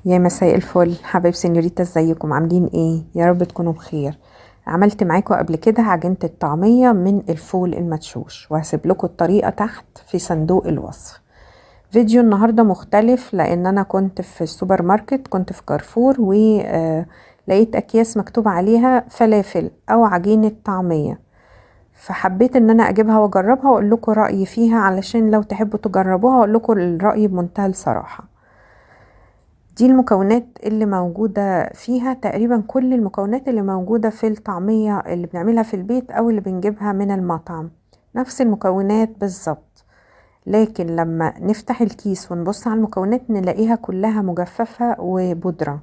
يا مساء الفل حبايب سينيوريتا، ازيكم عاملين ايه؟ يا رب تكونوا بخير. عملت معاكم قبل كده عجينة الطعمية من الفول المدشوش، وهسيب لكم الطريقة تحت في صندوق الوصف. فيديو النهاردة مختلف لان انا كنت في السوبر ماركت، كنت في كارفور ولقيت اكياس مكتوب عليها فلافل او عجينة طعمية، فحبيت ان انا اجيبها واجربها واقول لكم رأيي فيها، علشان لو تحبوا تجربوها اقول لكم الرأي بمنتهى الصراحة. دي المكونات اللي موجودة فيها، تقريبا كل المكونات اللي موجودة في الطعمية اللي بنعملها في البيت او اللي بنجيبها من المطعم، نفس المكونات بالظبط. لكن لما نفتح الكيس ونبص على المكونات نلاقيها كلها مجففة وبودرة،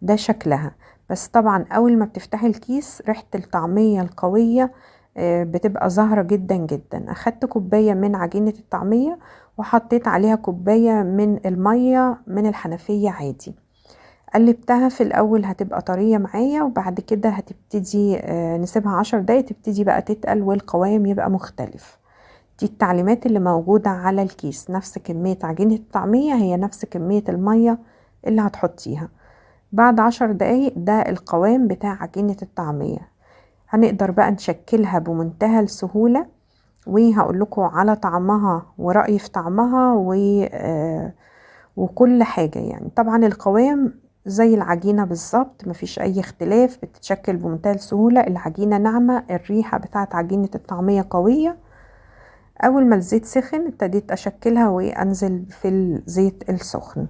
ده شكلها. بس طبعا اول ما بتفتحي الكيس ريحة الطعمية القوية بتبقى ظاهرة جدا جدا. اخدت كوباية من عجينة الطعمية وحطيت عليها كوباية من المية من الحنفية عادي. قلبتها في الاول هتبقى طرية معايا، وبعد كده هتبتدي نسيبها 10 دقايق تبتدي بقى تتقل والقوام يبقى مختلف. دي التعليمات اللي موجودة على الكيس، نفس كمية عجينة الطعمية هي نفس كمية المية اللي هتحطيها. بعد 10 دقايق ده القوام بتاع عجينة الطعمية. هنقدر بقى نشكلها بمنتهى السهولة، وهقول لكم على طعمها ورأيي في طعمها وكل حاجة. يعني طبعا القوام زي العجينة بالظبط، مفيش اي اختلاف، بتتشكل بمنتهى السهولة. العجينة ناعمة، الريحة بتاعت عجينة الطعمية قوية. اول ما الزيت سخن ابتديت اشكلها وانزل في الزيت السخن.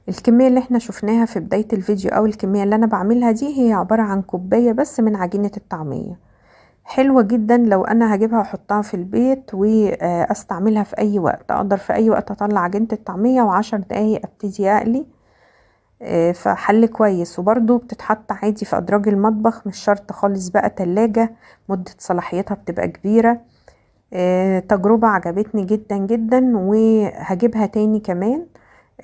الكمية اللي احنا شفناها في بداية الفيديو او الكمية اللي انا بعملها دي هي عبارة عن كوباية بس من عجينة الطعمية. حلوة جدا لو انا هجيبها واحطها في البيت واستعملها في اي وقت. اقدر في اي وقت اطلع عجينة الطعمية و10 دقايق ابتدي اقلي، فحل كويس. وبرضو بتتحط عادي في ادراج المطبخ، مش شرط خالص بقى تلاجة، مدة صلاحيتها بتبقى كبيرة. تجربة عجبتني جدا جدا وهجيبها تاني كمان،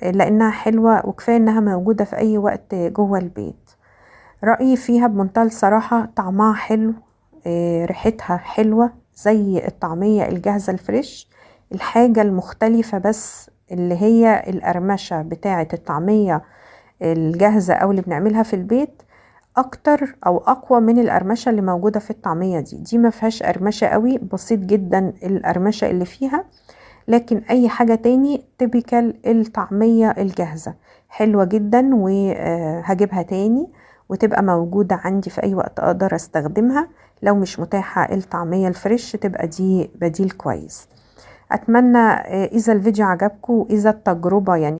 لانها حلوة وكفاية انها موجودة في اي وقت جوه البيت. رأيي فيها بمنتهى الصراحة، طعمها حلو، ريحتها حلوة زي الطعمية الجاهزة الفريش. الحاجة المختلفة بس اللي هي القرمشة بتاعة الطعمية الجاهزة او اللي بنعملها في البيت اكتر او اقوى من القرمشة اللي موجودة في الطعمية دي ما فيهاش قرمشة قوي، بسيط جدا القرمشة اللي فيها. لكن اي حاجة تاني تبيكال الطعمية الجاهزة حلوة جدا، وهجيبها تاني وتبقى موجودة عندي في اي وقت اقدر استخدمها. لو مش متاحة الطعمية الفريش تبقى دي بديل كويس. اتمنى اذا الفيديو عجبكم، اذا التجربة يعني